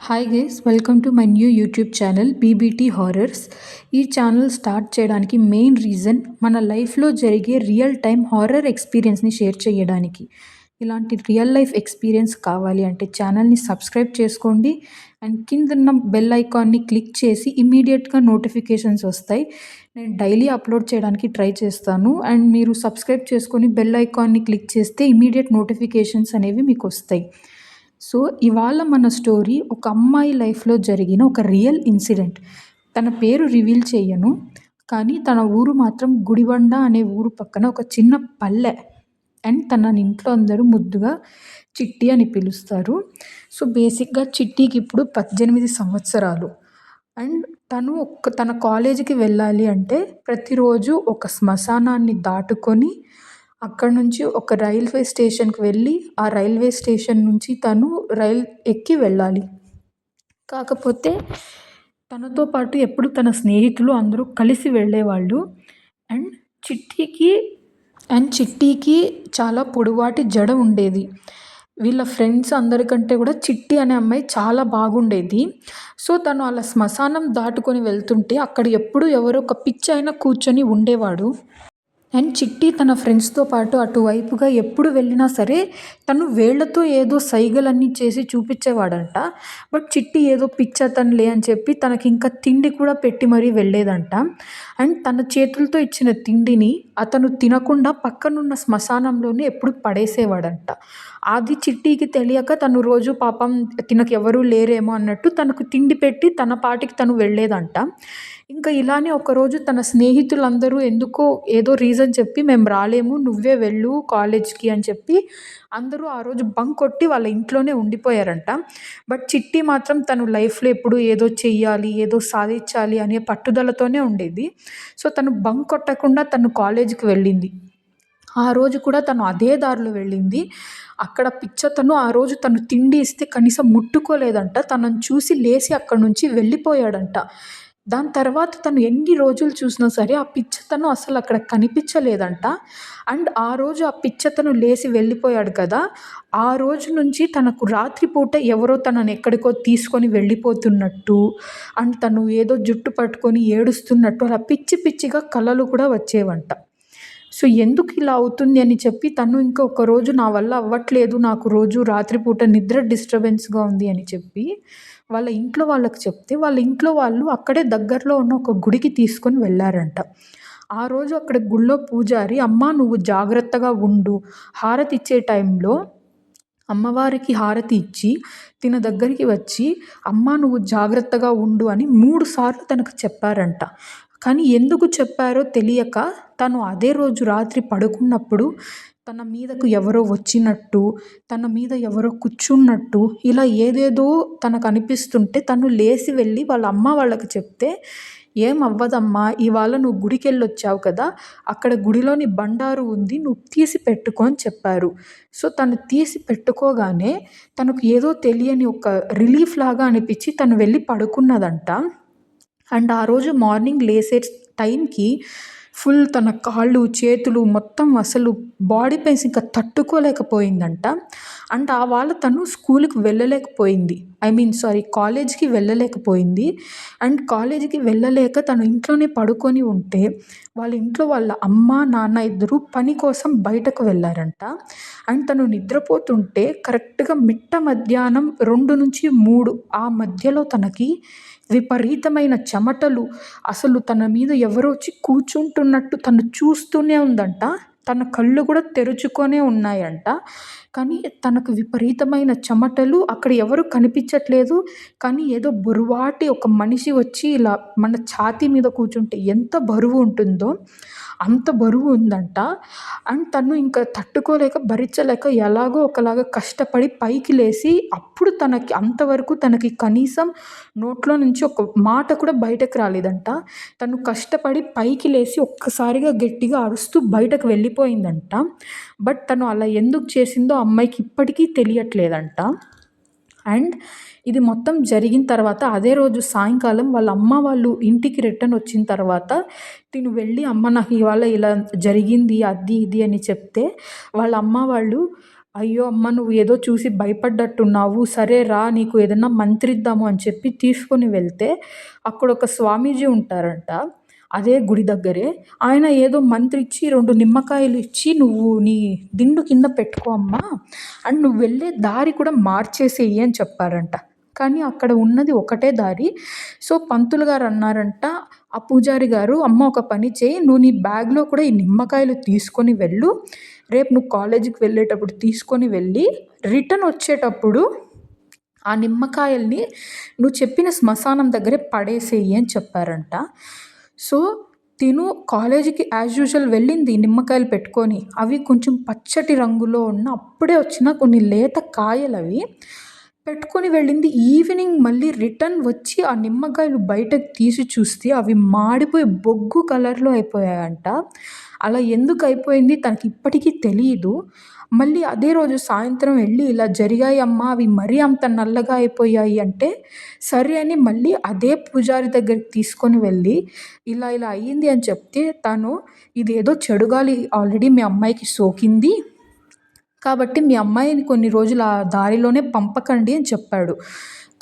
Hi guys, welcome to my new YouTube channel BBT horrors. ఈ channel start చేయడానికి main reason మన లైఫ్లో జరిగే రియల్ టైమ్ హారర్ ఎక్స్పీరియన్స్ని షేర్ చేయడానికి. ఇలాంటి రియల్ లైఫ్ ఎక్స్పీరియన్స్ కావాలి అంటే ఛానల్ని సబ్స్క్రైబ్ చేసుకోండి అండ్ కిందన్న బెల్ ఐకాన్ని క్లిక్ చేసి ఇమీడియట్గా నోటిఫికేషన్స్ వస్తాయి. నేను డైలీ అప్లోడ్ చేయడానికి ట్రై చేస్తాను అండ్ మీరు సబ్స్క్రైబ్ చేసుకొని బెల్ ఐకాన్ని క్లిక్ చేస్తే ఇమీడియట్ నోటిఫికేషన్స్ అనేవి మీకు వస్తాయి. సో ఇవాళ మన స్టోరీ ఒక అమ్మాయి లైఫ్లో జరిగిన ఒక రియల్ ఇన్సిడెంట్. తన పేరు రివీల్ చేయను, కానీ తన ఊరు మాత్రం గుడిబండ అనే ఊరు పక్కన ఒక చిన్న పల్లె. అండ్ తన ఇంట్లో అందరూ ముద్దుగా చిట్టి అని పిలుస్తారు. సో బేసిక్గా చిట్టికి ఇప్పుడు 18 సంవత్సరాలు. అండ్ తన కాలేజీకి వెళ్ళాలి అంటే ప్రతిరోజు ఒక శ్మశానాన్ని దాటుకొని అక్కడ నుంచి ఒక రైల్వే స్టేషన్కి వెళ్ళి ఆ రైల్వే స్టేషన్ నుంచి తను రైలు ఎక్కి వెళ్ళాలి. కాకపోతే తనతో పాటు ఎప్పుడు తన స్నేహితులు అందరూ కలిసి వెళ్ళేవాళ్ళు. అండ్ చిట్టికి చాలా పొడవాటి జడ ఉండేది. వీళ్ళ ఫ్రెండ్స్ అందరికంటే కూడా చిట్టి అనే అమ్మాయి చాలా బాగుండేది. సో తను అలా శ్మశానం దాటుకొని వెళ్తుంటే అక్కడ ఎప్పుడు ఎవరో ఒక పిచ్చి అయినా కూర్చొని ఉండేవాడు. అండ్ చిట్టి తన ఫ్రెండ్స్తో పాటు అటువైపుగా ఎప్పుడు వెళ్ళినా సరే తను వేళ్లతో ఏదో సైగలన్నీ చేసి చూపించేవాడంట. బట్ చిట్టి ఏదో పిచ్చతనులే అని చెప్పి తనకి ఇంకా తిండి కూడా పెట్టి మరీ వెళ్ళేదంట. అండ్ తన చేతులతో ఇచ్చిన తిండిని అతను తినకుండా పక్కనున్న శ్మశానంలోనే ఎప్పుడు పడేసేవాడంట. అది చిట్టికి తెలియక తను రోజు పాపం తినకు ఎవరూ లేరేమో అన్నట్టు తనకు తిండి పెట్టి తన పాటికి తను వెళ్ళేదంట. ఇంకా ఇలానే ఒకరోజు తన స్నేహితులందరూ ఎందుకో ఏదో రీజన్ చెప్పి మేము రాలేము, నువ్వే వెళ్ళు కాలేజ్కి అని చెప్పి అందరూ ఆ రోజు బంక్ కొట్టి వాళ్ళ ఇంట్లోనే ఉండిపోయారంట. బట్ చిట్టి మాత్రం తను లైఫ్లో ఎప్పుడు ఏదో చెయ్యాలి, ఏదో సాధించాలి అనే పట్టుదలతోనే ఉండేది. సో తను బంక్ కొట్టకుండా తను కాలేజీకి వెళ్ళింది. ఆ రోజు కూడా తను అదే దారిలో వెళ్ళింది. అక్కడ పిచ్చతను ఆ రోజు తను తిండి ఇస్తే కనీసం ముట్టుకోలేదంట. తనను చూసి లేచి అక్కడి నుంచి వెళ్ళిపోయాడంట. దాని తర్వాత తను ఎన్ని రోజులు చూసినా సరే ఆ పిచ్చతను అసలు అక్కడ కనిపించలేదంట. అండ్ ఆ రోజు ఆ పిచ్చతను లేచి వెళ్ళిపోయాడు కదా, ఆ రోజు నుంచి తనకు రాత్రిపూట ఎవరో తనని ఎక్కడికో తీసుకొని వెళ్ళిపోతున్నట్టు అండ్ తను ఏదో జుట్టు పట్టుకొని ఏడుస్తున్నట్టు అలా పిచ్చి పిచ్చిగా కలలు కూడా వచ్చేవంట. సో ఎందుకు ఇలా అవుతుంది అని చెప్పి తను ఇంకొక రోజు నా వల్ల అవ్వట్లేదు, నాకు రోజు రాత్రిపూట నిద్ర డిస్టర్బెన్స్గా ఉంది అని చెప్పి వాళ్ళ ఇంట్లో వాళ్ళకి చెప్తే వాళ్ళ ఇంట్లో వాళ్ళు అక్కడే దగ్గరలో ఉన్న ఒక గుడికి తీసుకొని వెళ్ళారంట. ఆ రోజు అక్కడ గుళ్ళో పూజారి అమ్మ నువ్వు జాగ్రత్తగా ఉండు, హారతి ఇచ్చే టైంలో అమ్మవారికి హారతి ఇచ్చి తిన దగ్గరికి వచ్చి అమ్మ నువ్వు జాగ్రత్తగా ఉండు అని 3 సార్లు తనకు చెప్పారంట. కానీ ఎందుకు చెప్పారో తెలియక తను అదే రోజు రాత్రి పడుకున్నప్పుడు తన మీదకు ఎవరో వచ్చినట్టు, తన మీద ఎవరో కూర్చున్నట్టు ఇలా ఏదేదో తనకు అనిపిస్తుంటే తను లేచి వెళ్ళి వాళ్ళ అమ్మ వాళ్ళకి చెప్తే, ఏం అవ్వదమ్మా, ఇవాళ నువ్వు గుడికి వెళ్ళొచ్చావు కదా, అక్కడ గుడిలోని బండారు ఉంది, నువ్వు తీసి పెట్టుకో అని చెప్పారు. సో తను తీసి పెట్టుకోగానే తనకు ఏదో తెలియని ఒక రిలీఫ్ లాగా అనిపించి తను వెళ్ళి పడుకున్నదంట. అండ్ ఆ రోజు మార్నింగ్ లేసే టైంకి ఫుల్ తన కాళ్ళు చేతులు మొత్తం అసలు బాడీ పెయిన్స్ ఇంకా తట్టుకోలేకపోయిందంట. అండ్ ఆ వాళ్ళ తను స్కూల్కి వెళ్ళలేకపోయింది, కాలేజ్కి వెళ్ళలేకపోయింది. అండ్ కాలేజీకి వెళ్ళలేక తను ఇంట్లోనే పడుకొని ఉంటే వాళ్ళ ఇంట్లో వాళ్ళ అమ్మ నాన్న ఇద్దరు పని కోసం బయటకు వెళ్ళారంట. అండ్ తను నిద్రపోతుంటే కరెక్ట్గా మిట్ట మధ్యాహ్నం 2 నుంచి 3 ఆ మధ్యలో తనకి విపరీతమైన చెమటలు, అసలు తన మీద ఎవరో వచ్చి కూర్చుంటున్నట్టు తను చూస్తూనే ఉందంట. తన కళ్ళు కూడా తెరుచుకొనే ఉన్నాయంట. కానీ తనకు విపరీతమైన చెమటలు, అక్కడ ఎవరు కనిపించట్లేదు. కానీ ఏదో బరువాటి ఒక మనిషి వచ్చి ఇలా మన ఛాతీ మీద కూర్చుంటే ఎంత బరువు ఉంటుందో అంత బరువు ఉందంట. అండ్ తను ఇంకా తట్టుకోలేక భరించలేక ఎలాగో ఒకలాగా కష్టపడి పైకి లేచి అప్పుడు తనకి అంతవరకు తనకి కనీసం నోట్లో నుంచి ఒక మాట కూడా బయటకు రాలేదంట. తను కష్టపడి పైకి లేచి ఒక్కసారిగా గట్టిగా అరుస్తూ బయటకు వెళ్ళిపోయిందంట. బట్ తను అలా ఎందుకు చేసిందో అమ్మాయికి ఇప్పటికీ తెలియట్లేదంట. అండ్ ఇది మొత్తం జరిగిన తర్వాత అదే రోజు సాయంకాలం వాళ్ళ అమ్మ వాళ్ళు ఇంటికి రిటర్న్ వచ్చిన తర్వాత తిను వెళ్ళి అమ్మ నాకు ఇవాళ ఇలా జరిగింది అది ఇది అని చెప్తే వాళ్ళ అమ్మ వాళ్ళు అయ్యో అమ్మ నువ్వు ఏదో చూసి భయపడ్డట్టున్నావు, సరే రా నీకు ఏదన్నా మంత్రిద్దాము అని చెప్పి తీసుకొని వెళ్తే అక్కడ ఒక స్వామీజీ ఉంటారంట అదే గుడి దగ్గరే. ఆయన ఏదో మంత్రిచ్చి 2 నిమ్మకాయలు ఇచ్చి నువ్వు నీ దిండు కింద పెట్టుకో అమ్మా అండ్ నువ్వు వెళ్ళే దారి కూడా మార్చేసేయి అని చెప్పారంట. కానీ అక్కడ ఉన్నది ఒకటే దారి. సో పంతులు గారు అన్నారంట ఆ పూజారి గారు, అమ్మ ఒక పని చేయి, నువ్వు నీ బ్యాగ్లో కూడా ఈ నిమ్మకాయలు తీసుకొని వెళ్ళు, రేపు నువ్వు కాలేజీకి వెళ్ళేటప్పుడు తీసుకొని వెళ్ళి రిటర్న్ వచ్చేటప్పుడు ఆ నిమ్మకాయల్ని నువ్వు చెప్పిన శ్మశానం దగ్గరే పడేసేయి అని చెప్పారంట. సో తిను కాలేజీకి యాజ్ యూజువల్ వెళ్ళింది నిమ్మకాయలు పెట్టుకొని. అవి కొంచెం పచ్చటి రంగులో ఉన్న అప్పుడే వచ్చిన కొన్ని లేత కాయలు అవి పెట్టుకొని వెళ్ళింది. ఈవినింగ్ మళ్ళీ రిటర్న్ వచ్చి ఆ నిమ్మకాయలు బయటకు తీసి చూస్తే అవి మాడిపోయి బొగ్గు కలర్లో అయిపోయాయంట. అలా ఎందుకు అయిపోయింది తనకి ఇప్పటికీ తెలియదు. మళ్ళీ అదే రోజు సాయంత్రం వెళ్ళి ఇలా జరిగాయి అమ్మ, అవి మరీ అంత నల్లగా అయిపోయాయి అంటే సరే అని మళ్ళీ అదే పూజారి దగ్గరికి తీసుకొని వెళ్ళి ఇలా ఇలా అయ్యింది అని చెప్తే తను ఇదేదో చెడుగాలి ఆల్రెడీ మీ అమ్మాయికి సోకింది కాబట్టి మీ అమ్మాయిని కొన్ని రోజులు ఆ దారిలోనే పంపకండి అని చెప్పాడు.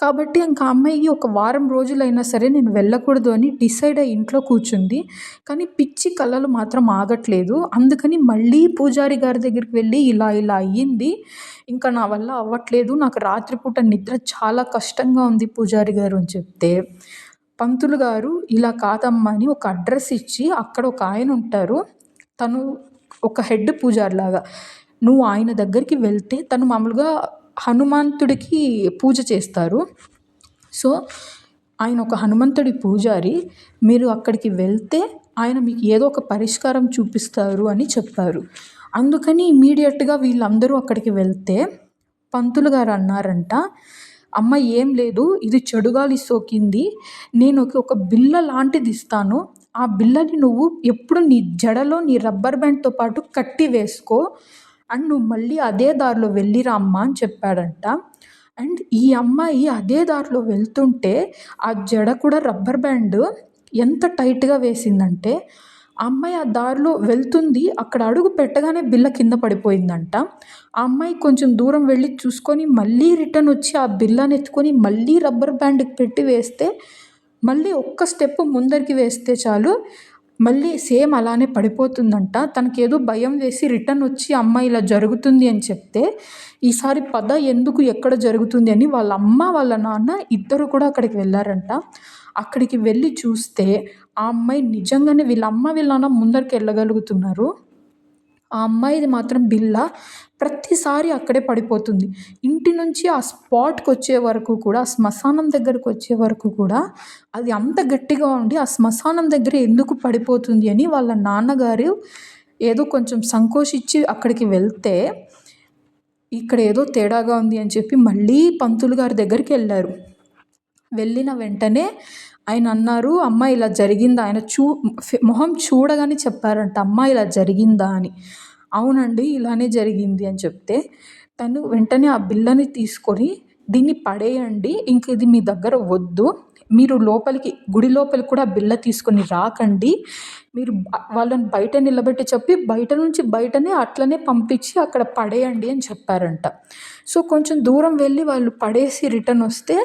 కాబట్టి ఇంకా అమ్మాయి ఒక వారం రోజులైనా సరే నేను వెళ్ళకూడదు అని డిసైడ్ అయ్యి ఇంట్లో కూర్చుంది. కానీ పిచ్చి కలలు మాత్రం ఆగట్లేదు. అందుకని మళ్ళీ పూజారి గారి దగ్గరికి వెళ్ళి ఇలా ఇలా అయ్యింది, ఇంకా నా వల్ల అవ్వట్లేదు, నాకు రాత్రిపూట నిద్ర చాలా కష్టంగా ఉంది పూజారి గారు అని చెప్తే పంతులు గారు ఇలా కాదమ్మా అని ఒక అడ్రస్ ఇచ్చి అక్కడ ఒక ఆయన ఉంటారు, తను ఒక హెడ్ పూజారి లాగా, నువ్వు ఆయన దగ్గరికి వెళ్తే తను మామూలుగా హనుమంతుడికి పూజ చేస్తారు. సో ఆయన ఒక హనుమంతుడి పూజారి, మీరు అక్కడికి వెళ్తే ఆయన మీకు ఏదో ఒక పరిష్కారం చూపిస్తారు అని చెప్పారు. అందుకని ఇమీడియట్గా వీళ్ళందరూ అక్కడికి వెళ్తే పంతులు గారు అన్నారంట, అమ్మ ఏం లేదు, ఇది చెడుగాలి సోకింది, నేను ఒక బిళ్ళ లాంటిది ఇస్తాను, ఆ బిళ్ళని నువ్వు ఎప్పుడు నీ జడలో నీ రబ్బర్ బ్యాండ్తో పాటు కట్టి వేసుకో అండ్ నువ్వు మళ్ళీ అదే దారిలో వెళ్ళిరా అమ్మ అని చెప్పాడంట. అండ్ ఈ అమ్మాయి అదే దారిలో వెళ్తుంటే ఆ జడ కూడా రబ్బర్ బ్యాండ్ ఎంత టైట్గా వేసిందంటే ఆ అమ్మాయి ఆ దారిలో వెళ్తుంది, అక్కడ అడుగు పెట్టగానే బిళ్ళ కింద పడిపోయిందంట. ఆ అమ్మాయి కొంచెం దూరం వెళ్ళి చూసుకొని మళ్ళీ రిటర్న్ వచ్చి ఆ బిళ్ళని ఎత్తుకొని మళ్ళీ రబ్బర్ బ్యాండ్కి పెట్టి వేస్తే మళ్ళీ ఒక్క స్టెప్ ముందరికి వేస్తే చాలు మళ్ళీ సేమ్ అలానే పడిపోతుందంట. తనకేదో భయం వేసి రిటర్న్ వచ్చి అమ్మ ఇలా జరుగుతుంది అని చెప్తే ఈసారి పద ఎందుకు ఎక్కడ జరుగుతుంది అని వాళ్ళ అమ్మ వాళ్ళ నాన్న ఇద్దరు కూడా అక్కడికి వెళ్ళారంట. అక్కడికి వెళ్ళి చూస్తే ఆ అమ్మాయి నిజంగానే వీళ్ళ అమ్మ వీళ్ళ నాన్న ముందరికి వెళ్ళగలుగుతున్నారు. ఆ అమ్మాయిది మాత్రం బిళ్ళ ప్రతిసారి అక్కడే పడిపోతుంది. ఇంటి నుంచి ఆ స్పాట్కి వచ్చే వరకు కూడా, ఆ శ్మశానం దగ్గరకు వచ్చే వరకు కూడా అది అంత గట్టిగా ఉండి ఆ శ్మశానం దగ్గర ఎందుకు పడిపోతుంది అని వాళ్ళ నాన్నగారు ఏదో కొంచెం సంకోచించి అక్కడికి వెళ్తే ఇక్కడ ఏదో తేడాగా ఉంది అని చెప్పి మళ్ళీ పంతులు గారి దగ్గరికి వెళ్ళారు. వెళ్ళిన వెంటనే ఆయన అన్నారు, అమ్మ ఇలా జరిగిందా, ఆయన మొహం చూడగానే చెప్పారంట, అమ్మ ఇలా జరిగిందా అని. అవునండి ఇలానే జరిగింది అని చెప్తే తను వెంటనే ఆ బిళ్ళని తీసుకొని దీన్ని పడేయండి, ఇంక ఇది మీ దగ్గర వద్దు, మీరు లోపలికి గుడి లోపలికి కూడా బిళ్ళ తీసుకొని రాకండి, మీరు వాళ్ళని బయట నిలబెట్టి చెప్పి బయట నుంచి బయటనే అట్లనే పంపించి అక్కడ పడేయండి అని చెప్పారంట. సో కొంచెం దూరం వెళ్ళి వాళ్ళు పడేసి రిటర్న్ వస్తే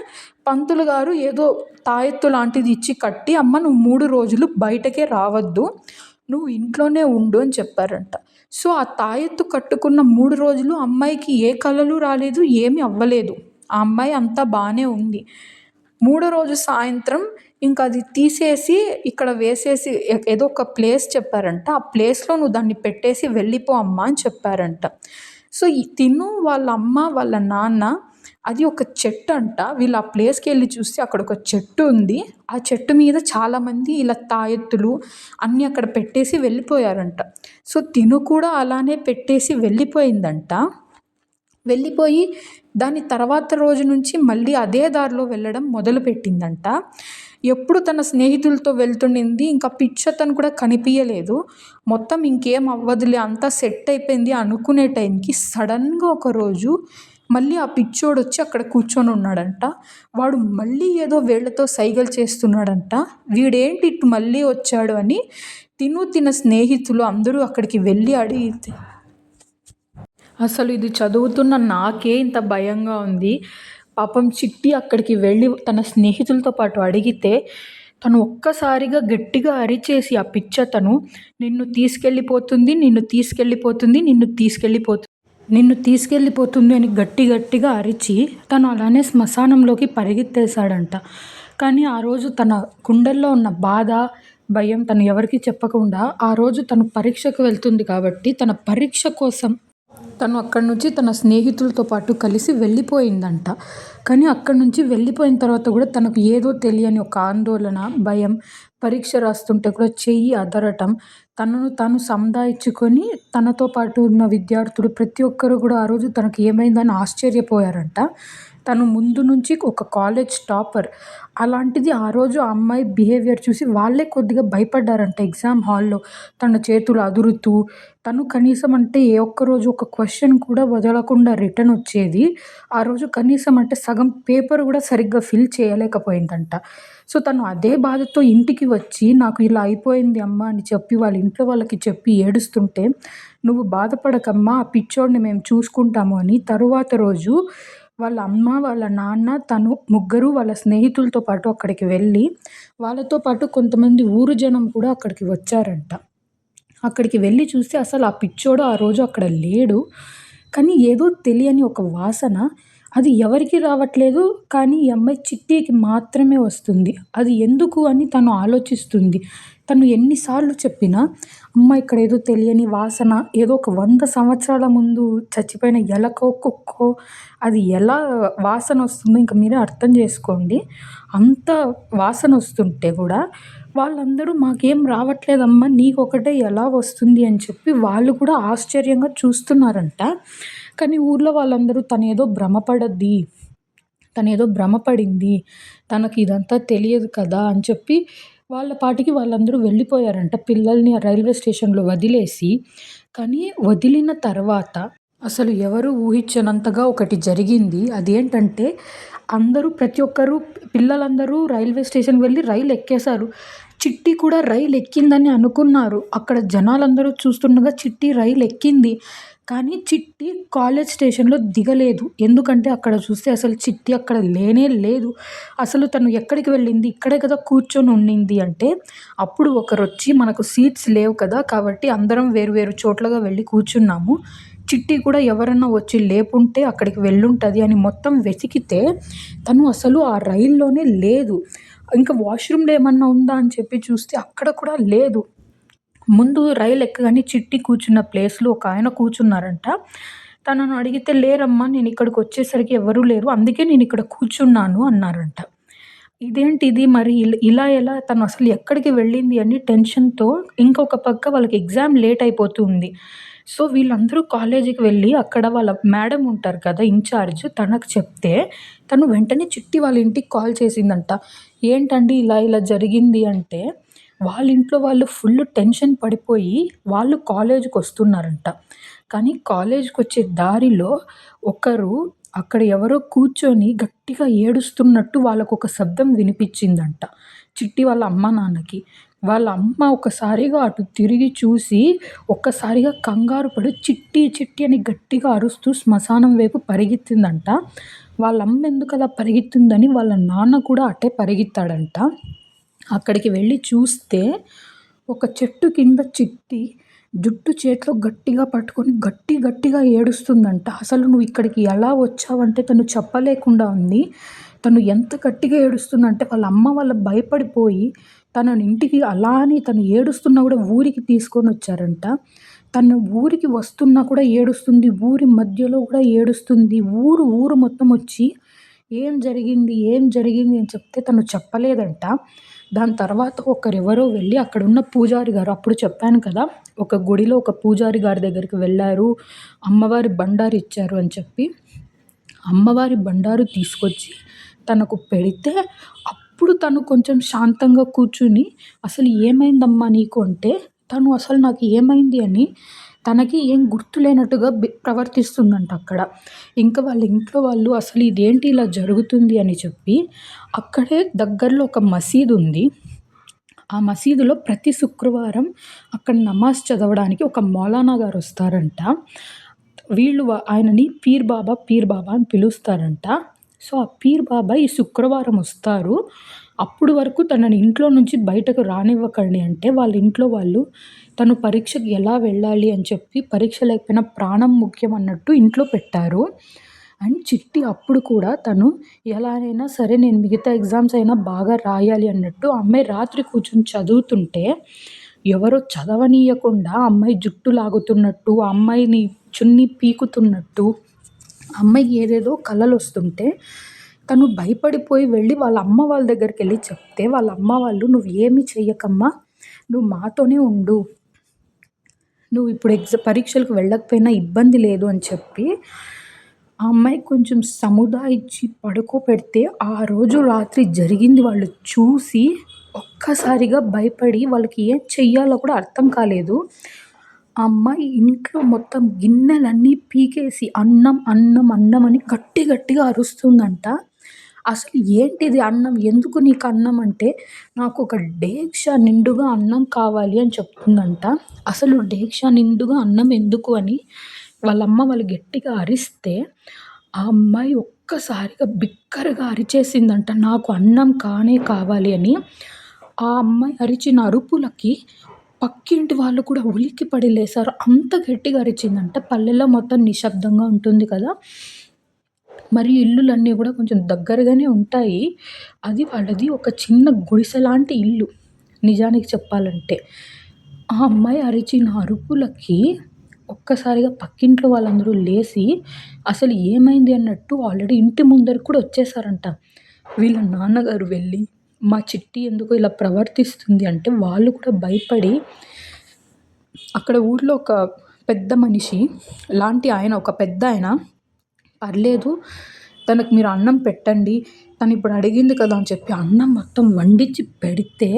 పంతులు గారు ఏదో తాయెత్తు లాంటిది ఇచ్చి కట్టి, అమ్మ నువ్వు 3 రోజులు బయటకే రావద్దు, నువ్వు ఇంట్లోనే ఉండు అని చెప్పారంట. సో ఆ తాయెత్తు కట్టుకున్న 3 రోజులు అమ్మాయికి ఏ కలలు రాలేదు, ఏమీ అవ్వలేదు, ఆ అమ్మాయి అంతా బాగానే ఉంది. 3వ రోజు సాయంత్రం ఇంకా అది తీసేసి ఇక్కడ వేసేసి ఏదో ఒక ప్లేస్ చెప్పారంట, ఆ ప్లేస్లో నువ్వు దాన్ని పెట్టేసి వెళ్ళిపో అమ్మ అని చెప్పారంట. సో తిను వాళ్ళ అమ్మ వాళ్ళ నాన్న అది ఒక చెట్టు అంట, వీళ్ళు ఆ ప్లేస్కి వెళ్ళి చూస్తే అక్కడ ఒక చెట్టు ఉంది, ఆ చెట్టు మీద చాలామంది ఇలా తాయెత్తులు అన్నీ అక్కడ పెట్టేసి వెళ్ళిపోయారంట. సో తిను కూడా అలానే పెట్టేసి వెళ్ళిపోయిందంట. వెళ్ళిపోయి దాని తర్వాత రోజు నుంచి మళ్ళీ అదే దారిలో వెళ్ళడం మొదలుపెట్టిందంట. ఎప్పుడు తన స్నేహితులతో వెళ్తుండింది, ఇంకా పిచ్చతను కూడా కనిపించలేదు. మొత్తం ఇంకేం అవ్వదులే అంతా సెట్ అయిపోయింది అనుకునే టైంకి సడన్గా ఒకరోజు మళ్ళీ ఆ పిచ్చోడు వచ్చి అక్కడ కూర్చొని ఉన్నాడంట. వాడు మళ్ళీ ఏదో వేళ్ళతో సైగలు చేస్తున్నాడంట. వీడేంటి ఇటు మళ్ళీ వచ్చాడు అని తిన స్నేహితులు అందరూ అక్కడికి వెళ్ళి అడిగితే అసలు ఇది చదువుతున్న నాకే ఇంత భయంగా ఉంది. పాపం చిట్టి అక్కడికి వెళ్ళి తన స్నేహితులతో పాటు అడిగితే, తను ఒక్కసారిగా గట్టిగా అరిచేసి ఆ పిచ్చతను, "నిన్ను తీసుకెళ్ళిపోతుంది, నిన్ను తీసుకెళ్ళిపోతుంది, నిన్ను తీసుకెళ్ళిపోతుంది" అని గట్టిగా అరిచి, తను అలానే శ్మశానంలోకి పరిగెత్తేసాడంట. కానీ ఆ రోజు తన గుండెల్లో ఉన్న బాధ, భయం తను ఎవరికీ చెప్పకుండా, ఆ రోజు తను పరీక్షకు వెళ్తుంది కాబట్టి, తన పరీక్ష కోసం తను అక్కడి నుంచి తన స్నేహితులతో పాటు కలిసి వెళ్ళిపోయిందంట. కానీ అక్కడి నుంచి వెళ్ళిపోయిన తర్వాత కూడా తనకు ఏదో తెలియని ఒక ఆందోళన, భయం, పరీక్ష రాస్తుంటే కూడా చెయ్యి అదరటం, తనను తాను సంధాయించుకొని తనతో పాటు ఉన్న విద్యార్థులు ప్రతి ఒక్కరు కూడా ఆ రోజు తనకు ఏమైందని ఆశ్చర్యపోయారంట. తను ముందు నుంచి ఒక కాలేజ్ టాపర్. అలాంటిది ఆ రోజు ఆ అమ్మాయి బిహేవియర్ చూసి వాళ్ళే కొద్దిగా భయపడ్డారంట ఎగ్జామ్ హాల్‌లో. తన చేతులు అదురుతూ, తను కనీసం అంటే ఏ ఒక్కరోజు ఒక క్వెషన్ కూడా వదలకుండా రిటర్న్ వచ్చేది. ఆ రోజు కనీసం అంటే సగం పేపర్ కూడా సరిగ్గా ఫిల్ చేయలేకపోయిందంట. సో, తను అదే బాధతో ఇంటికి వచ్చి, "నాకు ఇలా అయిపోయింది అమ్మ" అని చెప్పి వాళ్ళ ఇంట్లో వాళ్ళకి చెప్పి ఏడుస్తుంటే, "నువ్వు బాధపడకమ్మా, ఆ పిచ్చోడిని మేము చూసుకుంటాము" అని తరువాత రోజు వాళ్ళ అమ్మ, వాళ్ళ నాన్న, తను ముగ్గురు వాళ్ళ స్నేహితులతో పాటు అక్కడికి వెళ్ళి, వాళ్ళతో పాటు కొంతమంది ఊరు జనం కూడా అక్కడికి వచ్చారంట. అక్కడికి వెళ్ళి చూస్తే అసలు ఆ పిచ్చోడు ఆ రోజు అక్కడ లేడు. కానీ ఏదో తెలియని ఒక వాసన, అది ఎవరికీ రావట్లేదు. కానీ ఈ అమ్మాయి చిట్టీకి మాత్రమే వస్తుంది. అది ఎందుకు అని తను ఆలోచిస్తుంది. తను ఎన్ని సార్లు చెప్పినా, "అమ్మ ఇక్కడ ఏదో తెలియని వాసన, ఏదో ఒక 100 సంవత్సరాల ముందు చచ్చిపోయిన ఎలకో, కుక్కో అది ఎలా వాసన వస్తుందో ఇంక మీరే అర్థం చేసుకోండి." అంత వాసన వస్తుంటే కూడా వాళ్ళందరూ, "మాకేం రావట్లేదమ్మా, నీకొకటే ఎలా వస్తుంది" అని చెప్పి వాళ్ళు కూడా ఆశ్చర్యంగా చూస్తున్నారంట. కానీ ఊర్లో వాళ్ళందరూ తనేదో భ్రమపడింది, తనకి ఇదంతా తెలియదు కదా అని చెప్పి వాళ్ళ పాటికి వాళ్ళందరూ వెళ్ళిపోయారంట. పిల్లల్ని ఆ రైల్వే స్టేషన్‌లో వదిలేసి. కానీ వదిలిన తర్వాత అసలు ఎవరు ఊహించనంతగా ఒకటి జరిగింది. అదేంటంటే ప్రతి ఒక్కరు పిల్లలందరూ రైల్వే స్టేషన్‌కి వెళ్ళి రైలు ఎక్కేశారు. చిట్టి కూడా రైలు ఎక్కిందని అనుకున్నారు. అక్కడ జనాలందరూ చూస్తుండగా చిట్టి రైలు ఎక్కింది. కానీ చిట్టి కాలేజ్ స్టేషన్‌లో దిగలేదు. ఎందుకంటే అక్కడ చూస్తే అసలు చిట్టి అక్కడ లేనే లేదు. అసలు తను ఎక్కడికి వెళ్ళింది? ఇక్కడే కదా కూర్చొని ఉండింది అంటే, అప్పుడు ఒకరొచ్చి, "మనకు సీట్స్ లేవు కదా! కాబట్టి అందరం వేరు వేరు చోట్లగా వెళ్ళి కూర్చున్నాము. చిట్టి కూడా ఎవరన్నా వచ్చి లేపుంటే అక్కడికి వెళ్ళుంటది" అని మొత్తం వెతికితే తను అసలు ఆ రైల్‌లోనే లేదు. ఇంకా వాష్‌రూమ్‌లో ఏమన్నా ఉందా అని చెప్పి చూస్తే అక్కడ కూడా లేదు. ముందు రైలు ఎక్కగానే చిట్టి కూర్చున్న ప్లేస్‌లో ఒకాయన కూర్చున్నారంట. తనని అడిగితే, "లేరమ్మా, నేనిక్కడికొచ్చేసరికి ఎవరూ లేరు. అందుకే నేనిక్కడ కూర్చున్నాను" అన్నారంట. ఇదేంటిది మరి ఇలా ఎలా, తను అసలు ఎక్కడికి వెళ్ళింది అని టెన్షన్‌తో ఇంకొక పక్క వాళ్ళకి ఎగ్జామ్ లేట్ అయిపోతూ ఉంది. సో, వీళ్ళందరూ కాలేజీకి వెళ్ళి అక్కడ వాళ్ళ మేడమ్ ఉంటారు కదా, ఇన్‌చార్జ్, తనకు చెప్తే తను వెంటనే చిట్టి వాళ్ళ ఇంటికి కాల్ చేసిందంట. "ఏంటండి ఇలా ఇలా జరిగింది" అంటే, వాళ్ళ ఇంట్లో వాళ్ళు ఫుల్ టెన్షన్ పడిపోయి వాళ్ళు కాలేజీకొస్తున్నారంట. కానీ కాలేజీకొచ్చే దారిలో ఒకరు అక్కడ ఎవరో కూర్చొని గట్టిగా ఏడుస్తున్నట్టు వాళ్ళకొక శబ్దం వినిపిచ్చిందంట. చిట్టి వాళ్ళ అమ్మ, నాన్నకి. వాళ్ళ అమ్మ ఒకసారిగా అటు తిరిగి చూసి, ఒక్కసారిగా కంగారు పడి చిట్టి, చిట్టి అని గట్టిగా అరుస్తూ శ్మశానం వైపు పరిగెత్తిందంట. వాళ్ళ అమ్మ ఎందుకలా పరిగెత్తిందని వాళ్ళ నాన్న కూడా అటే పరిగెత్తాడంట. అక్కడికి వెళ్ళి చూస్తే ఒక చెట్టు కింద చిట్టి జుట్టు చేతిలో గట్టిగా పట్టుకొని గట్టిగా ఏడుస్తుందంట. అసలు "నువ్వు ఇక్కడికి ఎలా వచ్చావంటే" తను చెప్పలేకుండా ఉంది. తను ఎంత గట్టిగా ఏడుస్తుందంటే వాళ్ళ అమ్మ వాళ్ళు భయపడిపోయి తనని ఇంటికి అలా అని తను ఏడుస్తున్నా కూడా ఊరికి తీసుకొనొచ్చారంట. తను ఊరికి వస్తున్నా కూడా ఏడుస్తుంది. ఊరి మధ్యలో కూడా ఏడుస్తుంది. ఊరు మొత్తం వచ్చి "ఏం జరిగింది? ఏం జరిగింది?" అని చెప్తే తను చెప్పలేదంట. దాని తర్వాత ఒకరెవరో వెళ్ళి అక్కడున్న పూజారి గారు, అప్పుడు చెప్పాను కదా, ఒక గుడిలో ఒక పూజారి గారి దగ్గరికి వెళ్లారు. అమ్మవారి బండారు ఇచ్చారు అని చెప్పి. అమ్మవారి బండారు తీసుకొచ్చి తనకు పెడితే అప్పుడు తను కొంచెం శాంతంగా కూర్చుని, "అసలు ఏమైందమ్మా నీకు" అంటే, తను అసలు నాకు ఏమైంది అని తనకి ఏం గుర్తు లేనట్టుగా ప్రవర్తిస్తుందంట అక్కడ. ఇంకా వాళ్ళ ఇంట్లో వాళ్ళు అసలు ఇదేంటి ఇలా జరుగుతుంది అని చెప్పి, అక్కడే దగ్గరలో ఒక మసీదుంది. ఆ మసీదులో ప్రతి శుక్రవారం అక్కడ నమాజ్ చదవడానికి ఒక మౌలానా గారొస్తారంట. వీళ్ళు ఆయనని పీర్ బాబా, పీర్ బాబా అని పిలుస్తారంట. సో, ఆ పీర్ బాబా ఈ శుక్రవారం వస్తారు. అప్పుడు వరకు తనని ఇంట్లో నుంచి బయటకు రానివ్వకండి అంటే, వాళ్ళ ఇంట్లో వాళ్ళు తను పరీక్షకి ఎలా వెళ్ళాలి అని చెప్పి, పరీక్ష లేకపోయినా ప్రాణం ముఖ్యం అన్నట్టు ఇంట్లో పెట్టారు. అండ్ చిట్టి అప్పుడు కూడా తను ఎలాగైనా సరే నేను మిగతా ఎగ్జామ్స్ అయినా బాగా రాయాలి అన్నట్టు ఆ అమ్మాయి రాత్రి కూర్చొని చదువుతుంటే, ఎవరో చదవనీయకుండా ఆ అమ్మాయి జుట్టు లాగుతున్నట్టు, ఆ అమ్మాయిని చున్నీ పీకుతున్నట్టు, ఆ అమ్మాయికి ఏదేదో కలలొస్తుంటే తను భయపడిపోయి వెళ్ళి వాళ్ళ అమ్మ వాళ్ళ దగ్గరికెళ్ళి చెప్తే, వాళ్ళ అమ్మ వాళ్ళు "నువ్వు ఏమి చెయ్యకమ్మా, నువ్వు మాతోనే ఉండు. నువ్వు ఇప్పుడు పరీక్షలకు వెళ్ళకపోయినా ఇబ్బంది లేదు" అని చెప్పి ఆ అమ్మాయికి కొంచెం సముదాయిచ్చి పడుకోబెడితే, ఆ రోజు రాత్రి జరిగింది వాళ్ళు చూసి ఒక్కసారిగా భయపడి వాళ్ళకి ఏం చెయ్యాలో కూడా అర్థం కాలేదు. ఆ అమ్మాయి ఇంట్లో మొత్తం గిన్నెలన్నీ పీకేసి అన్నం, అన్నం, అన్నం అని గట్టి గట్టిగా అరుస్తుందంట. అసలు ఏంటిది అన్నం? ఎందుకు నీకు అన్నం అంటే, నాకొక డేక్ష నిండుగా అన్నం కావాలి అని చెప్తుందంట. అసలు డేక్ష నిండుగా అన్నం ఎందుకు అని వాళ్ళమ్మ వాళ్ళు గట్టిగా అరిస్తే, ఆ అమ్మాయి ఒక్కసారిగా బిగ్గరగా అరిచేసిందంట. నాకు అన్నం కానే కావాలి అని. ఆ అమ్మాయి అరిచిన అరుపులకి పక్కింటి వాళ్ళు కూడా ఉలిక్కిపడి లేసారు. అంత గట్టిగా అరిచిందంట. పల్లెల్లో మొత్తం నిశ్శబ్దంగా ఉంటుంది కదా! మరియు ఇల్లులన్నీ గూడా కొంచెం దగ్గరగానే ఉంటాయి. అది వాళ్ళది ఒక చిన్న గుడిసెలాంటి ఇల్లు నిజానికి చెప్పాలంటే. ఆ అమ్మాయి అరిచిన అరుపులకి ఒక్కసారిగా పక్కింట్లో వాళ్ళందరూ లేసి అసలు ఏమైంది అన్నట్టు ఆల్రెడీ ఇంటి ముందరకు కూడా వచ్చేసారంట. వీళ్ళ నాన్నగారు వెళ్ళి, "మా చిట్టి ఎందుకో ఇలా ప్రవర్తిస్తుంది" అంటే వాళ్ళు కూడా భయపడి అక్కడ ఊర్లో ఒక పెద్ద మనిషి లాంటి ఆయన, ఒక పెద్దాయన, "పర్లేదు తనకి మీరు అన్నం పెట్టండి. తనిప్పుడు అడిగింది కదా" అని చెప్పి అన్నం మొత్తం వండించి పెడితే,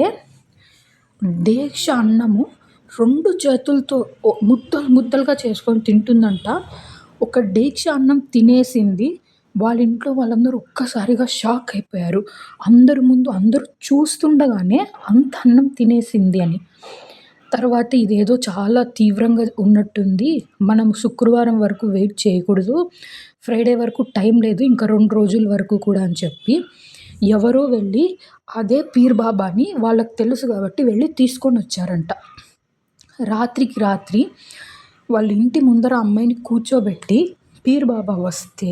డేక్ష అన్నము 2 చేతులతో ముద్దలు ముద్దలుగా చేసుకొని తింటుందంట. ఒక డేక్ష అన్నం తినేసింది. వాళ్ళ ఇంట్లో వాళ్ళందరూ ఒక్కసారిగా షాక్ అయిపోయారు. అందరి ముందు అందరూ చూస్తుండగానే అంత అన్నం తినేసింది అని. తర్వాత ఇదేదో చాలా తీవ్రంగా ఉన్నట్టుంది. మనం శుక్రవారం వరకు వెయిట్ చేయకూడదు. ఫ్రైడే వరకు టైం లేదు. ఇంకా 2 రోజుల వరకు కూడా అని చెప్పి, ఎవరో వెళ్ళి అదే పీర్ బాబాని వాళ్ళకి తెలుసు కాబట్టి వెళ్ళి తీసుకొనొచ్చారంట. రాత్రికి రాత్రి వాళ్ళ ఇంటి ముందర ఆ అమ్మాయిని కూర్చోబెట్టి పీర్ బాబా వస్తే,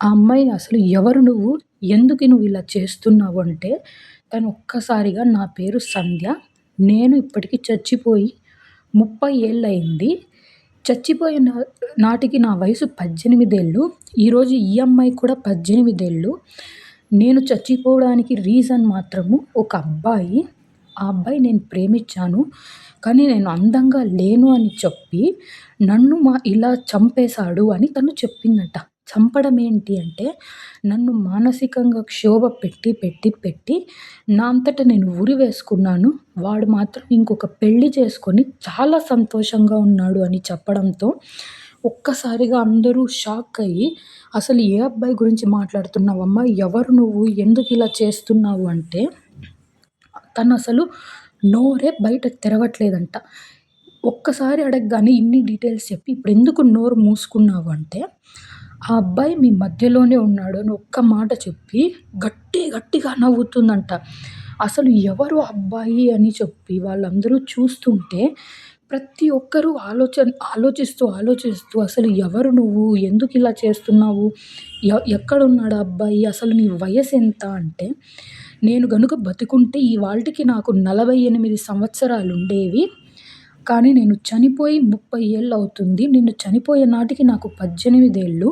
ఆ అమ్మాయిని అసలు "ఎవరు నువ్వు? ఎందుకు నువ్వు ఇలా చేస్తున్నావు?" అంటే తను ఒక్కసారిగా "నా పేరు సంధ్య. నేను ఇప్పటికి చచ్చిపోయి 30 ఏళ్ళయింది. చచ్చిపోయిన నాటికి నా వయసు 18 ఏళ్ళు. ఈరోజు ఈ అమ్మాయికి కూడా 18 ఏళ్ళు. నేను చచ్చిపోవడానికి రీజన్ మాత్రము ఒక అబ్బాయి. ఆ అబ్బాయి నేను ప్రేమించాను. కానీ నేను అందంగా లేను అని చెప్పి నన్ను ఇలా చంపేశాడు" అని తను చెప్పిందంట. చంపడం ఏంటి అంటే, నన్ను మానసికంగా క్షోభ పెట్టి, పెట్టి, పెట్టి నా అంతట నేను ఉరి వేసుకున్నాను. వాడు మాత్రం ఇంకొక పెళ్లి చేసుకొని చాలా సంతోషంగా ఉన్నాడు అని చెప్పడంతో ఒక్కసారిగా అందరూ షాక్ అయ్యి, "అసలు ఏ అబ్బాయి గురించి మాట్లాడుతున్నావమ్మా? ఎవరు నువ్వు? ఎందుకు ఇలా చేస్తున్నావు?" అంటే తనసలు నోరే బయట తెరవట్లేదంట. ఒక్కసారి అడగగానే ఇన్ని డీటెయిల్స్ చెప్పి, "ఇప్పుడెందుకు నోరు మూసుకున్నావు?" అంటే, "ఆ అబ్బాయి మీ మధ్యలోనే ఉన్నాడు" అని ఒక్క మాట చెప్పి గట్టిగా నవ్వుతుందంట. అసలు ఎవరు ఆ అబ్బాయి అని చెప్పి వాళ్ళందరూ చూస్తుంటే, ప్రతి ఒక్కరు ఆలోచిస్తూ అసలు ఎవరు నువ్వు? ఎందుకిలా చేస్తున్నావు? ఎక్కడున్నాడు ఆ అబ్బాయి? అసలు నీ వయసెంత? అంటే, "నేను గనుక బతికుంటే ఇవాల్టికి నాకు 48 సంవత్సరాలుండేవి. కానీ నేను చనిపోయి 30 ఏళ్ళవుతుంది. నేను చనిపోయే నాటికి నాకు 18 ఏళ్ళు.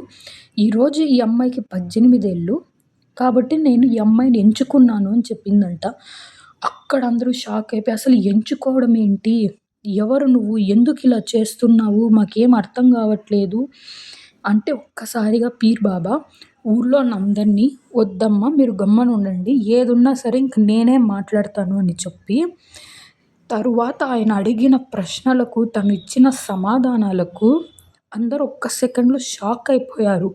ఈరోజు ఈ అమ్మాయికి 18 ఏళ్ళు. కాబట్టి నేను ఈ అమ్మాయిని ఎంచుకున్నాను" అని చెప్పిందంట. అక్కడ అందరూ షాక్ అయిపోయి, "అసలు ఎంచుకోవడం ఏంటి? ఎవరు నువ్వు? ఎందుకిలా చేస్తున్నావు? మాకేం అర్థం కావట్లేదు" అంటే ఒక్కసారిగా పీర్ బాబా ఊర్లో అందరిని, "వద్దమ్మా మీరు గమ్మునుండండి. ఏదున్నా సరే ఇంక నేనే మాట్లాడతాను" అని చెప్పి, తరువాత ఆయన అడిగిన ప్రశ్నలకు తను ఇచ్చిన సమాధానాలకు అందరూ ఒక్క సెకండ్‌లో షాక్ అయిపోయారు.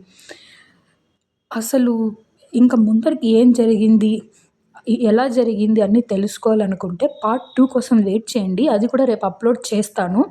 అసలు ఇంక ముందరికి ఏం జరిగింది? ఎలా జరిగింది అన్నీ తెలుసుకోవాలనుకుంటే పార్ట్ 2 కోసం వెయిట్ చేయండి. అది కూడా రేపు అప్‌లోడ్ చేస్తాను.